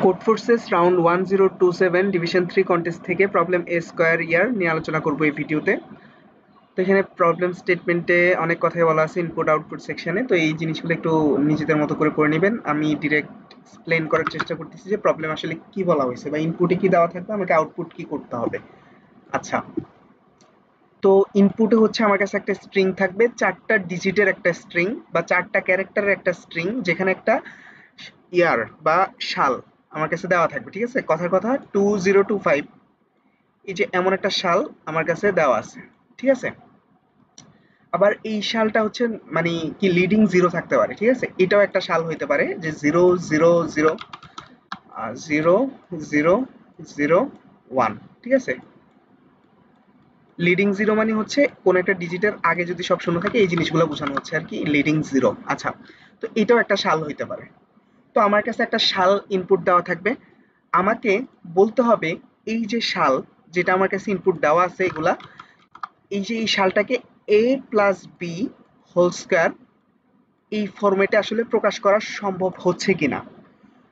Code forces round 1027 division 3 contest থেকে problem এ square ইয়ার নিয়ে আলোচনা করব এই ভিডিওতে। তো এখানে প্রবলেম স্টেটমেন্টে অনেক কথাই বলা আছে ইনপুট আউটপুট সেকশনে, তো এই জিনিসগুলো একটু নিজেদের মতো করে পড়ে নেবেন। আমি ডিরেক্ট এক্সপ্লেন করার চেষ্টা করতেছি যে প্রবলেম আসলে কি বলা হয়েছে বা ইনপুটে কি দেওয়া থাকবে, আমাকে আউটপুট কি করতে হবে। আচ্ছা, তো ইনপুটে হচ্ছে আমার কাছে একটা স্ট্রিং থাকবে, 4টা ডিজিটের একটা স্ট্রিং বা 4টা ক্যারেক্টারের একটা স্ট্রিং, যেখানে একটা ইয়ার বা সাল আমার কাছে দেওয়া থাকবে। ঠিক আছে, কথার কথা 2025, এই যে এমন একটা সাল আমার কাছে দেওয়া আছে। ঠিক আছে, আবার এই সালটা হচ্ছে মানে কি লিডিং জিরো থাকতে পারে। ঠিক আছে, এটাও একটা সাল হইতে পারে যে 0 0 0 0 0 0 1। ঠিক আছে, লিডিং জিরো মানে হচ্ছে কোন একটা ডিজিটের আগে যদি সব শূন্য থাকে, এই জিনিসগুলো বোঝানো হচ্ছে আর কি লিডিং জিরো। আচ্ছা, তো এটাও একটা সাল হইতে পারে। তো আমার কাছে একটা সাল ইনপুট দেওয়া থাকবে, আমাকে বলতে হবে এই যে সাল যেটা আমার কাছে ইনপুট দেওয়া আছে, এগুলা এই যে এই সালটাকে a plus b whole square এই ফরম্যাটে আসলে প্রকাশ করা সম্ভব হচ্ছে কিনা।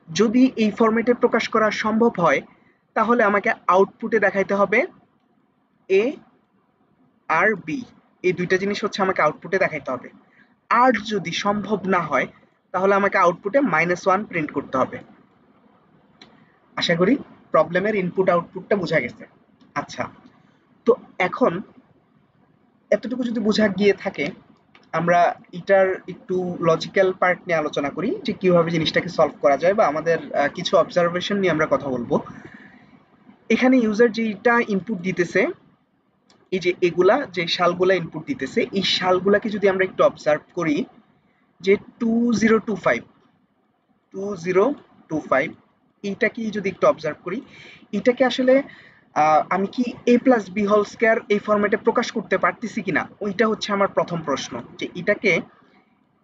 যদি এই ফরম্যাটে প্রকাশ করা সম্ভব হয়, তাহলে আমাকে আউটপুটে দেখাইতে হবে a আর বি, এই দুইটা জিনিস হচ্ছে আমাকে আউটপুটে দেখাইতে হবে। আর যদি সম্ভব না হয়, তাহলে আমাকে আউটপুটে -1 প্রিন্ট করতে হবে। আশা করি প্রবলেমের ইনপুট আউটপুটটা বোঝা গেছে। আচ্ছা, তো এখন এতটুকু যদি বোঝা গিয়ে থাকে, আমরা এটার একটু লজিক্যাল পার্ট নিয়ে আলোচনা করি যে কিভাবে জিনিসটাকে সলভ করা যায়, বা আমাদের কিছু অবজারভেশন নিয়ে আমরা কথা বলবো। এখানে ইউজার যেটা ইনপুট দিতেছে, এই যে এগুলা যে সালগুলা ইনপুট দিতেছে, এই সালগুলাকে যদি আমরা একটু অবজার্ভ করি, যে 2025 এইটাকে যদি একটু অবজার্ভ করি, এটাকে আসলে আমি কি a plus b whole square এই ফরম্যাটে প্রকাশ করতে পারতেছি কিনা, ওইটা হচ্ছে আমার প্রথম প্রশ্ন। যে এটাকে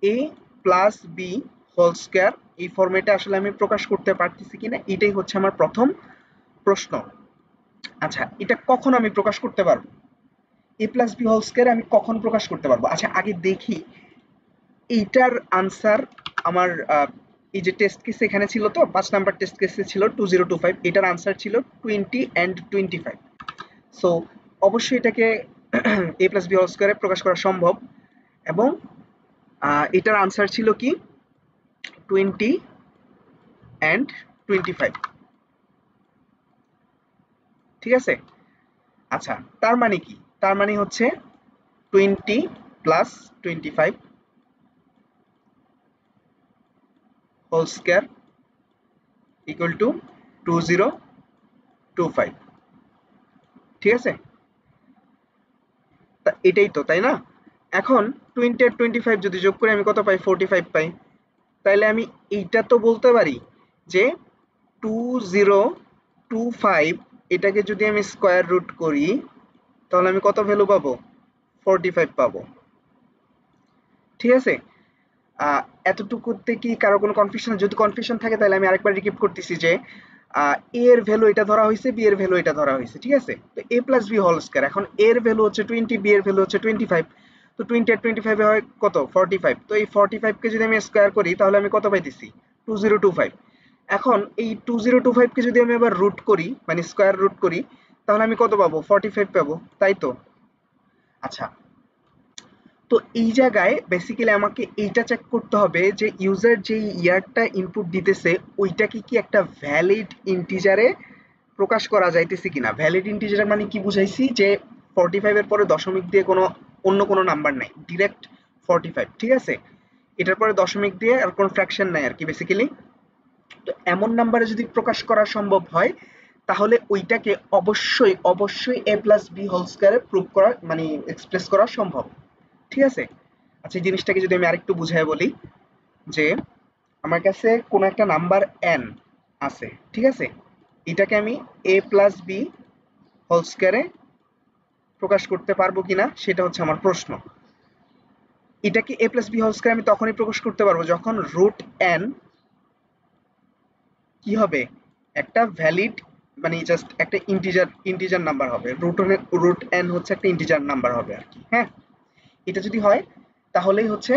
a plus b whole square এই ফরম্যাটে আসলে আমি প্রকাশ করতে পারতেছি কিনা, এটাই হচ্ছে আমার প্রথম প্রশ্ন। আচ্ছা, এটা কখন আমি প্রকাশ করতে পারবো, a plus b whole square আমি কখন প্রকাশ করতে পারবো? আচ্ছা, আগে দেখি এইটার আনসার আমার এই যে টেস্ট কেস এখানে ছিল, তো 5 নাম্বার টেস্ট কেসে ছিল 2025, এটার আনসার ছিল 20 and 25। সো অবশ্যই এটাকে a প্লাস বি হোল স্কয়ারে প্রকাশ করা সম্ভব, এবং এটার আনসার ছিল কি 20 and 25। ঠিক আছে, আচ্ছা, তার মানে কি? তার মানে হচ্ছে 20 plus 25 whole square equal to 2025। ঠিক আছে, এটাই তো, তাই না? এখন 20 আর 25 যদি যোগ করে আমি কত পাই? 45 পাই। তাইলে আমি এইটা তো বলতে পারি যে 2025 এটাকে যদি আমি স্কয়ার রুট করি, তাহলে আমি কত ভ্যালু পাবো? 45 পাবো। ঠিক আছে, এতটুকুতে কি কারো কোনো কনফিউশন? যদি কনফিউশন থাকে, তাহলে আমি আরেকবার রিপিট করতেছি যে এ এর ভ্যালু এটা ধরা হয়েছে, বি এর ভ্যালু এটা ধরা হয়েছে। ঠিক আছে, তো a plus b whole square, এখন a এর ভ্যালু হচ্ছে 20, বি এর ভ্যালু হচ্ছে 25। তো 20 আর 25 হয় কত? 45। তো এই 45 কে যদি আমি স্কয়ার করি, তাহলে আমি কত পাইতেছি? 2025। এখন এই 2025 কে যদি আমি আবার রুট করি, মানে স্কয়ার রুট করি, তাহলে আমি কত পাবো? 45 পাবো, তাই তো? আচ্ছা, তো এই জায়গায় বেসিক্যালি আমাকে এইটা চেক করতে হবে যে ইউজার যেই ইয়ারটা ইনপুট দিতেছে, ওইটাকে কি একটা ভ্যালিড ইন্টিজারে প্রকাশ করা যাইতেছে কিনা। ভ্যালিড ইন্টিজার মানে কি বুঝাইছি? যে 45 এর পরে দশমিক দিয়ে কোনো অন্য কোনো নাম্বার নাই, ডিরেক্ট 45। ঠিক আছে, এটার পরে দশমিক দিয়ে আর কোনো ফ্র্যাকশন নাই আর কি বেসিক্যালি। তো এমন নাম্বারে যদি প্রকাশ করা সম্ভব হয়, তাহলে ওইটাকে অবশ্যই অবশ্যই a প্লাস বি হোল স্কয়ারে প্রুভ করা, মানে এক্সপ্রেস করা সম্ভব। ঠিক আছে, আচ্ছা, এই জিনিসটাকে যদি আমি আরেকটু বুঝাই বলি, যে আমার কাছে কোনো একটা নাম্বার n আছে। ঠিক আছে, এটাকে আমি a প্লাস বি হোল স্কয়ারে প্রকাশ করতে পারবো কিনা, সেটা হচ্ছে আমার প্রশ্ন। এটাকে a plus b whole square আমি তখনই প্রকাশ করতে পারবো যখন রুট n কি হবে? একটা ভ্যালিড, মানে জাস্ট একটা ইন্টিজার নাম্বার হবে। রুট n হচ্ছে একটা ইন্টিজার নাম্বার হবে আর কি। হ্যাঁ, এটা যদি হয়, তাহলেই হচ্ছে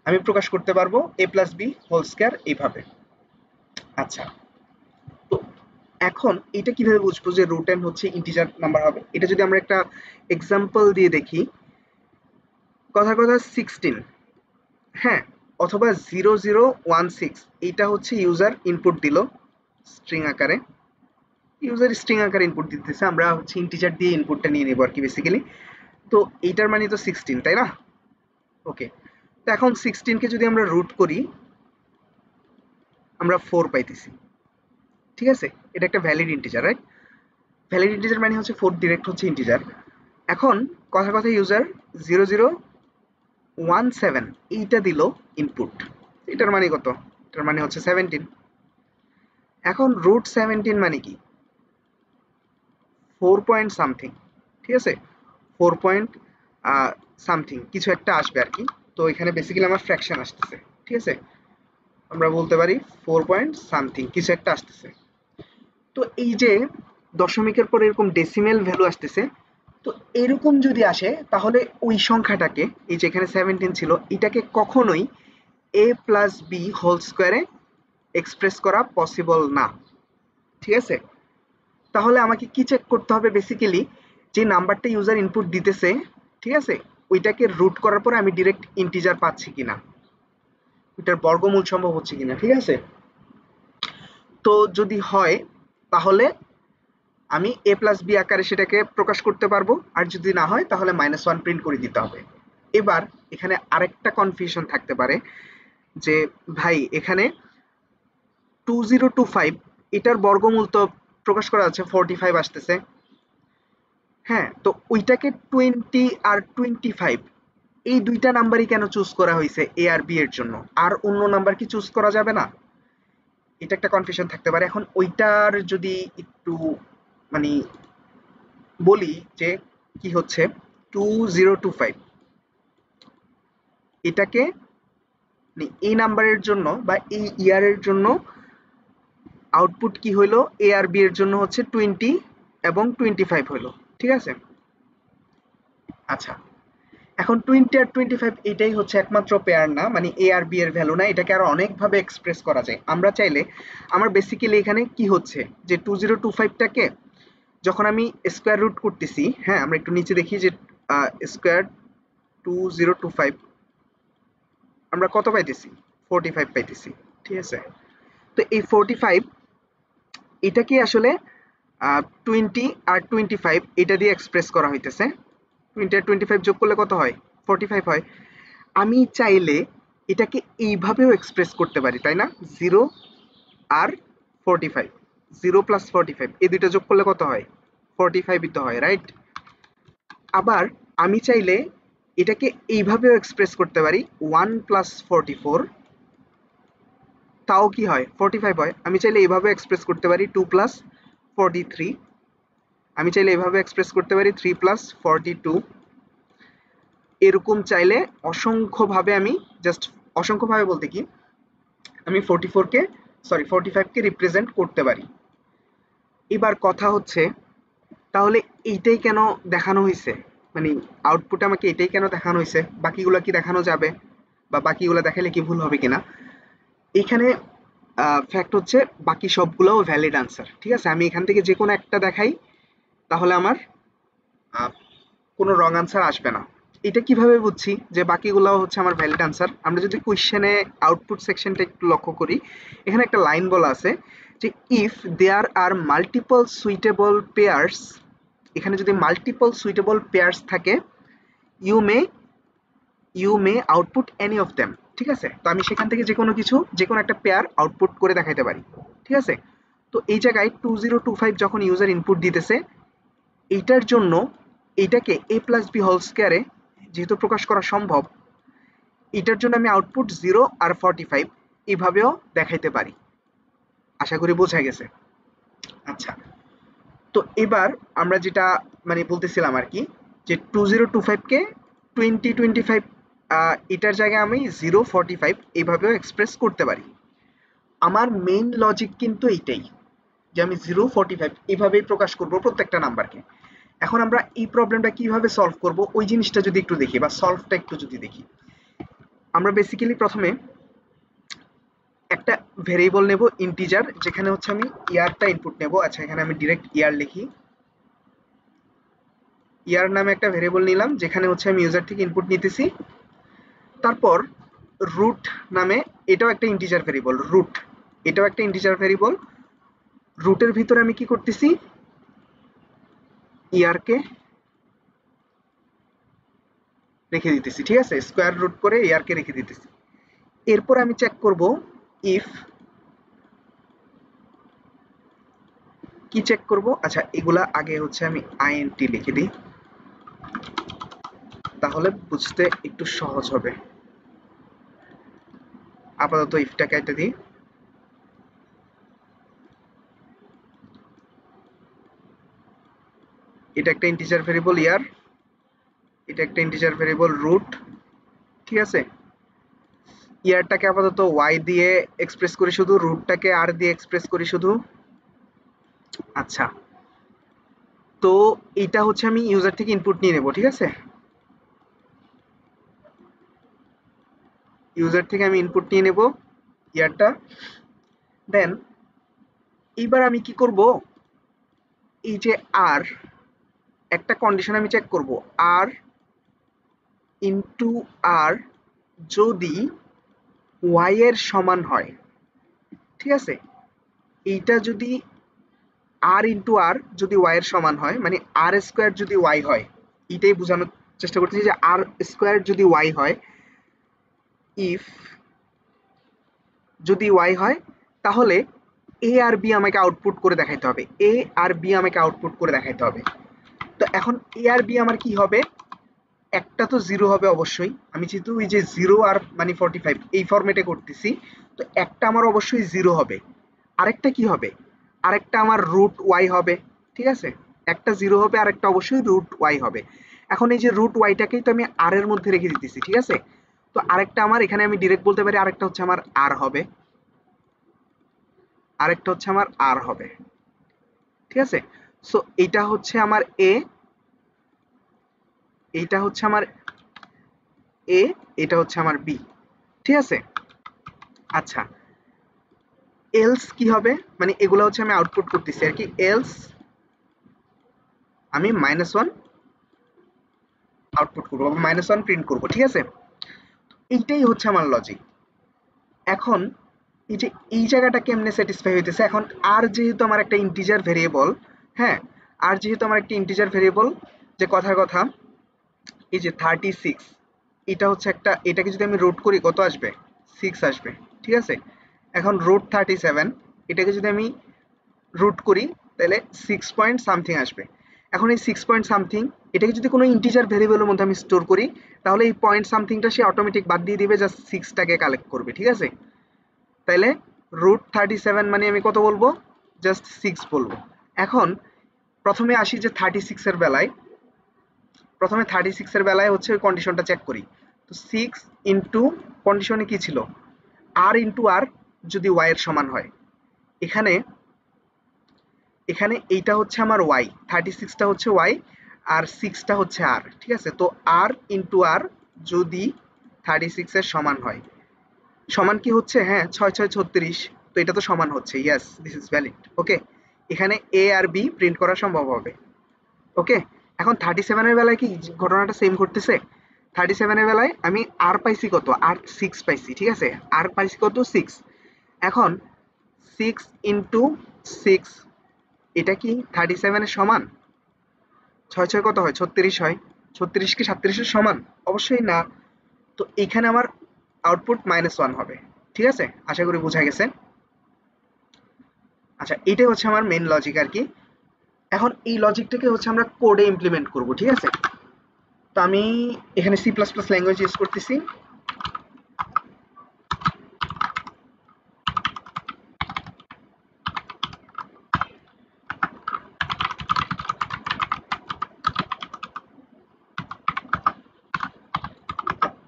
আমি প্রকাশ করতে পারবো a plus b whole square এইভাবে। আচ্ছা, এখন এটা কিভাবে বুঝবো যে রুট n হচ্ছে ইন্টিজার নাম্বার হবে? এটা যদি আমরা একটা এক্সাম্পল দিয়ে দেখি, কথার কথা 16, হ্যাঁ, অথবা 0016, এইটা হচ্ছে ইউজার ইনপুট দিল স্ট্রিং আকারে। ইউজার স্ট্রিং আকারে ইনপুট দিতেছে, আমরা হচ্ছে ইন্টিজার দিয়ে ইনপুটটা নিয়ে নেব আর কি বেসিক্যালি। তো এইটার মানে তো 16, তাই না? ওকে, তো এখন 16 কে যদি আমরা রুট করি, আমরা 4 পাইতেছি। ঠিক আছে, এটা একটা valid integer, right? Valid integer মানে হচ্ছে 4 ডিরেক্ট হচ্ছে ইন্টিজার। এখন কথা কথা ইউজার 0017 এইটা দিল ইনপুট। এটার মানে কত? এটার মানে হচ্ছে 17। এখন রুট 17 মানে কি? 4 পয়েন্ট সামথিং, ঠিক আছে, 4 পয়েন্ট সামথিং কিছু একটা আসবে আর কি। তো এখানে বেসিক্যালি আমার ফ্র্যাকশন আসতেছে, ঠিক আছে, আমরা বলতে পারি 4 পয়েন্ট সামথিং কিছু একটা আসতেছে। তো এই যে দশমিকের পরে এরকম ডেসিমেল ভ্যালু আসতেছে, তো এরকম যদি আসে তাহলে ওই সংখ্যাটাকে, এই যে এখানে 17 ছিল, এটাকে কখনোই a প্লাস বি হোল স্কোয়ারে এক্সপ্রেস করা পসিবল না। ঠিক আছে, তাহলে আমাকে কি চেক করতে হবে? বেসিক্যালি যে নাম্বারটা ইউজার ইনপুট দিতেছে, ঠিক আছে, ওইটাকে রুট করার পরে আমি ডিরেক্ট ইন্টিজার পাচ্ছি কিনা, ওইটার বর্গমূল সম্ভব হচ্ছে কিনা। ঠিক আছে, তো যদি হয় তাহলে আমি a প্লাস বি আকারে সেটাকে প্রকাশ করতে পারবো, আর যদি না হয় তাহলে -1 প্রিন্ট করে দিতে হবে। এবার এখানে আরেকটা কনফিউশন থাকতে পারে যে ভাই এখানে 2025 এটার বর্গমূল তো প্রকাশ করা আছে 45 আসতেছে, হ্যাঁ, তো ওইটাকে 20 আর 25 এই দুইটা নাম্বারই কেন চুজ করা হয়েছে এ আর বি এর জন্য? আর অন্য নাম্বার কি চুজ করা যাবে না? এটা একটা কনফিউশন থাকতে পারে। এখন ওইটার যদি একটু মানে বলি যে কি হচ্ছে 2025 এটাকে এই নাম্বারের জন্য বা এই ইয়ারের জন্য আউটপুট কি হইলো, এ আর বি এর জন্য হচ্ছে 20 এবং 25 হইলো। ঠিক আছে, আচ্ছা, এখন 20 আর 25 এটাই হচ্ছে একমাত্র পেয়ার না, মানে এ আর বি এর ভ্যালু না, এটাকে আরো অনেক ভাবে এক্সপ্রেস করা যায়। আমরা চাইলে, আমার বেসিক্যালি এখানে কি হচ্ছে যে 2025টাকে যখন আমি স্কোয়ার রুট করতেছি, হ্যাঁ, আমরা একটু নিচে দেখি যে স্কোয়ার 2025 আমরা কত পাইতেছি? 45 পাইতেছি। ঠিক আছে, তো এই 45 এটাকে আসলে 20 আর 25 এটা দিয়ে এক্সপ্রেস করা হইতেছে। 20 আর 25 যোগ করলে কত হয়? 45 হয়। আমি চাইলে এটাকে এইভাবেও এক্সপ্রেস করতে পারি, তাই না? 0 আর 45, 0 প্লাস 45 এই দুইটা যোগ করলে কত হয়? 45ই তো হয়, রাইট? আবার আমি চাইলে এটাকে এইভাবেও এক্সপ্রেস করতে পারি 1 প্লাস 44, তাও কি হয়? 45 হয়। আমি চাইলে এইভাবে এক্সপ্রেস করতে পারি 2 প্লাস 43, আমি চাইলে এইভাবে এক্সপ্রেস করতে পারি 3 প্লাস 42, এরকম চাইলে অসংখ্যভাবে আমি জাস্ট, অসংখ্যভাবে বলতে কি, আমি 45কে রিপ্রেজেন্ট করতে পারি। এবার কথা হচ্ছে তাহলে এইটাই কেন দেখানো হয়েছে, মানে আউটপুট আমাকে এটাই কেন দেখানো হয়েছে, বাকিগুলো কি দেখানো যাবে বা বাকিগুলো দেখালে কি ভুল হবে কিনা? এইখানে ফ্যাক্ট হচ্ছে বাকি সবগুলোও ভ্যালিড আনসার। ঠিক আছে, আমি এখান থেকে যে কোনো একটা দেখাই তাহলে আমার কোনো রং আনসার আসবে না। এটা কিভাবে বুঝছি যে বাকিগুলো হচ্ছে আমার ভ্যালিড আনসার? আমরা যদি কোশ্চেনে আউটপুট সেকশনটা একটু লক্ষ্য করি, এখানে একটা লাইন বলা আছে যে if there are multiple suitable pairs, এখানে যদি মাল্টিপল সুইটেবল পেয়ার্স থাকে, you may output any of them. ঠিক আছে, তো আমি সেখান থেকে যে কোনো একটা পেয়ার আউটপুট করে দেখাইতে পারি। ঠিক আছে, তো এই জায়গায় 2025 যখন ইউজার ইনপুট দিতেছে, এইটার জন্য এইটাকে a প্লাস বি হোল স্কোয়ারে যেহেতু প্রকাশ করা সম্ভব, এটার জন্য আমি আউটপুট 0 আর 45 এইভাবেও দেখাইতে পারি। আশা করি বোঝা গেছে। আচ্ছা, তো এবার আমরা যেটা মানে বলতেছিলাম আর কি, যে 2025কে 2025 এটার জায়গায় আমি 045 এইভাবেও এক্সপ্রেস করতে পারি। আমার মেইন লজিক কিন্তু এইটাই, যে আমি 045 এইভাবেই প্রকাশ করব প্রত্যেকটা নাম্বারকে। এখন আমরা এই প্রবলেমটা কিভাবে সলভ করব ওই জিনিসটা যদি একটু দেখি, বা সলভটা একটু যদি দেখি, আমরা বেসিক্যালি প্রথমে একটা ভেরিয়েবল নেব ইন্টিজার, যেখানে হচ্ছে আমি ইয়ারটা ইনপুট নেব। আচ্ছা, এখানে আমি ডিরেক্ট ইয়ার লিখি। ইয়ার নামে একটা ভেরিয়েবল নিলাম, যেখানে হচ্ছে আমি ইউজার থেকে ইনপুট নিতেছি। তারপর রুট নামে, এটাও একটা ইন্টিজার ভেরিয়েবল, রুট এটাও একটা ইন্টিজার ভেরিয়েবল। রুটের ভিতরে আমি কি করতেছি, ইয়ারকে রেখে দিতেছি, ঠিক আছে, স্কোয়ার রুট করে ইয়ারকে রেখে দিতেছি। এরপর আমি চেক করব ইফ, কি চেক করব, আচ্ছা এগুলা আগে হচ্ছে আমি আইএনটি লিখে দিই, তাহলে বুঝতে একটু সহজ হবে। আপাতত ইফটা কেটে দিই। এটা একটা ইন্টিজার ভেরিয়েবল ইয়ার, এটা একটা ইন্টিজার ভেরিয়েবল রুট, ঠিক আছে। ইয়ারটাকে আপাতত ওয়াই দিয়ে এক্সপ্রেস করি শুধু, রুটটাকে আর দিয়ে এক্সপ্রেস করি শুধু। আচ্ছা, তো এটা হচ্ছে আমি ইউজার থেকে ইনপুট নিয়ে নেব, ঠিক আছে। ইউজার থেকে আমি ইনপুট নিয়ে নেব ইয়ারটা। দেন এইবার আমি কি করব, এই যে আর, একটা কন্ডিশন আমি চেক করব, আর ইনটু আর যদি ওয়াই এর সমান হয়, ঠিক আছে। এইটা যদি আর ইনটু আর যদি ওয়াই এর সমান হয়, মানে আর স্কোয়ার যদি ওয়াই হয়, এটাই বোঝানোর চেষ্টা করতেছি যে আর স্কোয়ার যদি ওয়াই হয়, ইফ যদি ওয়াই হয়, তাহলে এ আর বি আমাকে আউটপুট করে দেখাইতে হবে, এ আর বি আমাকে আউটপুট করে দেখাইতে হবে। তো এখন এ আর বি আমার কি হবে, একটা তো জিরো হবে অবশ্যই, আমি যেহেতু ওই যে জিরো আর মানে 45 এই ফরম্যাটে করতেছি, তো একটা আমার অবশ্যই জিরো হবে। আরেকটা কি হবে, আরেকটা আমার রুট ওয়াই হবে, ঠিক আছে। একটা জিরো হবে, আরেকটা অবশ্যই রুট ওয়াই হবে। এখন এই যে রুট ওয়াইটাকেই তো আমি আর এর মধ্যে রেখে দিতেছি, ঠিক আছে। তো আরেকটা আমার এখানে আমি ডিরেক্ট বলতে পারি, আরেকটা হচ্ছে আমার আর হবে, আরেকটা হচ্ছে আমার আর হবে, ঠিক আছে। সো এইটা হচ্ছে আমার এ, এইটা হচ্ছে আমার এ, এটা হচ্ছে আমার বি, ঠিক আছে। আচ্ছা, এলস কি হবে, মানে এগুলো হচ্ছে আমি আউটপুট করতেছি আর কি, এলস আমি -1 আউটপুট করবো, -1 প্রিন্ট করবো, ঠিক আছে। এইটাই হচ্ছে আমার লজিক। এখন এই যে এই জায়গাটা কেমনে স্যাটিসফাই হইতেছে, এখন আর যেহেতু আমার একটা ইন্টিজার ভেরিয়েবল, হ্যাঁ, আর যেহেতু আমার একটা ইন্টিজার ভেরিয়েবল, যে কথার কথা, এই যে 36, এটা হচ্ছে একটা, এটাকে যদি আমি রুট করি কত আসবে, 6 আসবে, ঠিক আছে। এখন রুট 37, এটাকে যদি আমি রুট করি তাহলে 6 পয়েন্ট সামথিং আসবে। এখন এই 6 পয়েন্ট সামথিং, এটাকে যদি কোনো ইন্টিজার ভেরিয়েবলের মধ্যে আমি স্টোর করি, তাহলে এই পয়েন্ট সামথিংটা সে অটোমেটিক বাদ দিয়ে দিবে, জাস্ট 6টাকে কালেক্ট করবে, ঠিক আছে। তাইলে রুট 37 মানে আমি কত বলবো, জাস্ট 6 বলবো। এখন প্রথমে আসি যে 36 এর বেলায়, প্রথমে 36 এর বেলায় হচ্ছে ওই কন্ডিশনটা চেক করি। তো 6 ইন্টু, কন্ডিশনে কি ছিল, আর ইন্টু আর যদি ওয়াই এর সমান হয়, এখানে এখানে এইটা হচ্ছে আমার ওয়াই, 36টা হচ্ছে ওয়াই, আর 6টা হচ্ছে আর, ঠিক আছে। তো আর ইন্টু আর যদি 36 এর সমান হয়, সমান কি হচ্ছে, হ্যাঁ 6 6 36, তো এটা তো সমান হচ্ছে, ইয়েস দিস ইজ ভ্যালিড, ওকে। এখানে এ আর বি প্রিন্ট করা সম্ভব হবে, ওকে। এখন 37 এর বেলায় কি ঘটনাটা সেম ঘটতেছে, 37 এর বেলায় আমি আর পাইছি কত, আর 6 পাইছি, ঠিক আছে, আর পাইছি কত 6। এখন 6 ইন্টু 6, এটা কি 37 এর সমান, 6 6 কত হয়, 36 হয়, 36 কি 37 এর সমান, অবশ্যই না। তো এখানে আমার আউটপুট -1 হবে, ঠিক আছে, আশা করি বোঝা গেছে। আচ্ছা, এটাই হচ্ছে আমার মেইন লজিক আর কি। এখন এই লজিকটাকে হচ্ছে আমরা কোডে ইমপ্লিমেন্ট করব, ঠিক আছে। তো আমি এখানে C plus plus language use করতেছি।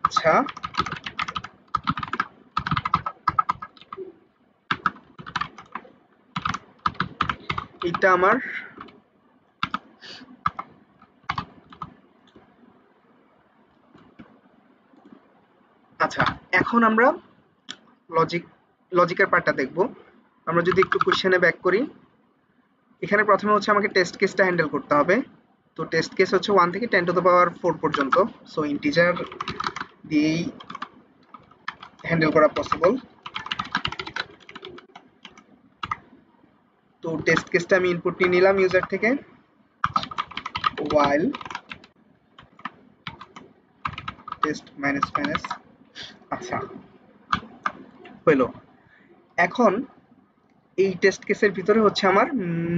আচ্ছা, এটা আমার, আচ্ছা এখন আমরা লজিক লজিকের পার্টটা দেখব। আমরা যদি একটু কোশ্চেনে ব্যাক করি, এখানে প্রথমে হচ্ছে আমাকে টেস্ট কেসটা হ্যান্ডেল করতে হবে। তো টেস্ট কেস হচ্ছে 1 থেকে 10 টু দ্য পাওয়ার 4 পর্যন্ত। সো ইন্টিজার দিয়েই হ্যান্ডেল করা পসিবল। তো টেস্ট কেসটা আমি ইনপুট নিয়ে নিলাম ইউজার থেকে, while টেস্ট মাইনাস মাইনাস। আচ্ছা, হইলো। এখন এই টেস্ট কেসের ভিতরে হচ্ছে আমার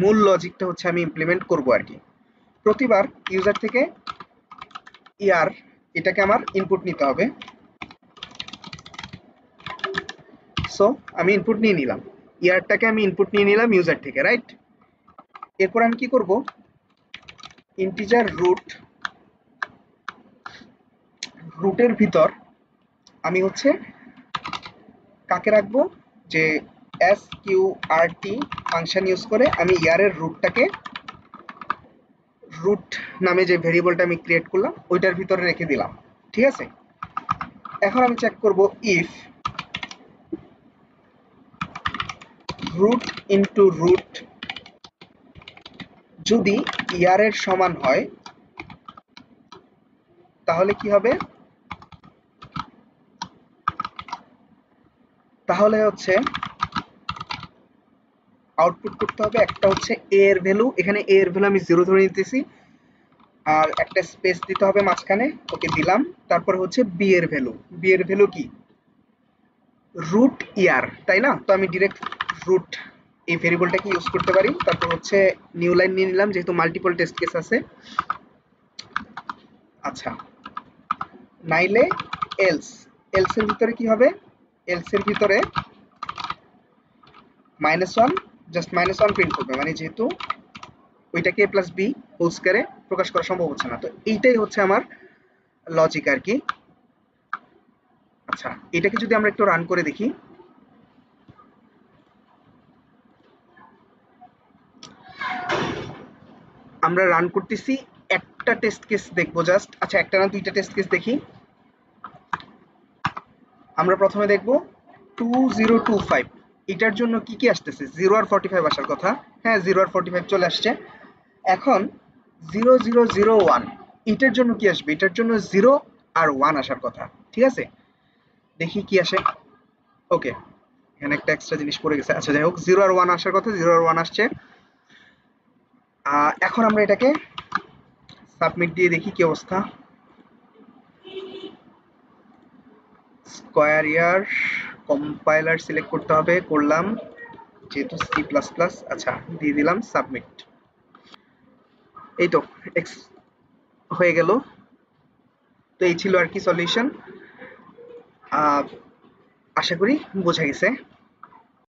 মূল লজিকটা হচ্ছে আমি ইমপ্লিমেন্ট করব আর কি। প্রতিবার ইউজার থেকে ইয়ার এটাকে আমার ইনপুট নিতে হবে। সো আমি ইনপুট নিয়ে নিলাম, ইয়ারটাকে আমি ইনপুট নিয়ে নিলাম ইউজার থেকে, রাইট? এরপর আমি কি করব, ইন্টিজার রুটের ভিতর আমি হচ্ছে কাকে রাখবো, যে sqrt ফাংশন ইউজ করে আমি ইয়ারের রুটটাকে, রুট নামে যে ভেরিয়েবলটা আমি ক্রিয়েট করলাম ওইটার ভিতরে রেখে দিলাম। ঠিক আছে, এখন আমি চেক করব ইফ রুট ইনটু রুট যদি ইয়ারের সমান হয় তাহলে কি হবে, তাহলে হচ্ছে আউটপুট করতে হবে একটা হচ্ছে a এর ভ্যালু, এখানে a এর ভ্যালু আমি 0 ধরে নিতেছি, আর একটা স্পেস দিতে হবে মাঝখানে, ওকে দিলাম। তারপর হচ্ছে b এর ভ্যালু কি, রুট ইয়ার, তাই না? তো আমি ডিরেক্ট রুট এই ভেরিয়েবলটাকে ইউজ করতে পারি। তারপর হচ্ছে নিউ লাইন নিয়ে নিলাম যেহেতু মাল্টিপল টেস্ট কেস আছে। আচ্ছা, নাইলে এলস, এলস এর ভিতরে কি হবে, এলস এর ভিতরে -1 জাস্ট -1 প্রিন্ট করবে, মানে যেহেতু ওইটাকে a প্লাস বি হোল স্কয়ারে প্রকাশ করা সম্ভব হচ্ছে না। তো এইটাই হচ্ছে আমার লজিক আর কি। আচ্ছা, এটাকে যদি আমরা একটু রান করে দেখি, আমরা রান করতেছি, একটা টেস্ট কেস দেখবো জাস্ট। আচ্ছা, একটা না দুইটা টেস্ট কেস দেখি। আমরা প্রথমে দেখব 2025, এটার জন্য কি কি আসতেছে, 0 আর 45 আসার কথা। হ্যাঁ, 0 আর 45 চলে আসছে। এখন 0001 এটার জন্য কি আসবে, এটার জন্য 0 আর 1 আসার কথা। ঠিক আছে, দেখি কি আসে। ওকে, এখানে একটা এক্সট্রা জিনিস পড়ে গেছে। আচ্ছা, যাই হোক, 0 আর 1 আসার কথা, 0 আর 1 আসছে। এখন আমরা এটাকে সাবমিট দিয়ে দেখি কি অবস্থা। স্কয়ার ইয়ার কম্পাইলার সিলেক্ট করতে হবে, করলাম যেহেতু সি প্লাস প্লাস। আচ্ছা, দিয়ে দিলাম সাবমিট। এই তো এক্স হয়ে গেল। তো এই ছিল আর কি সলিউশন। আশা করি বোঝা গেছে।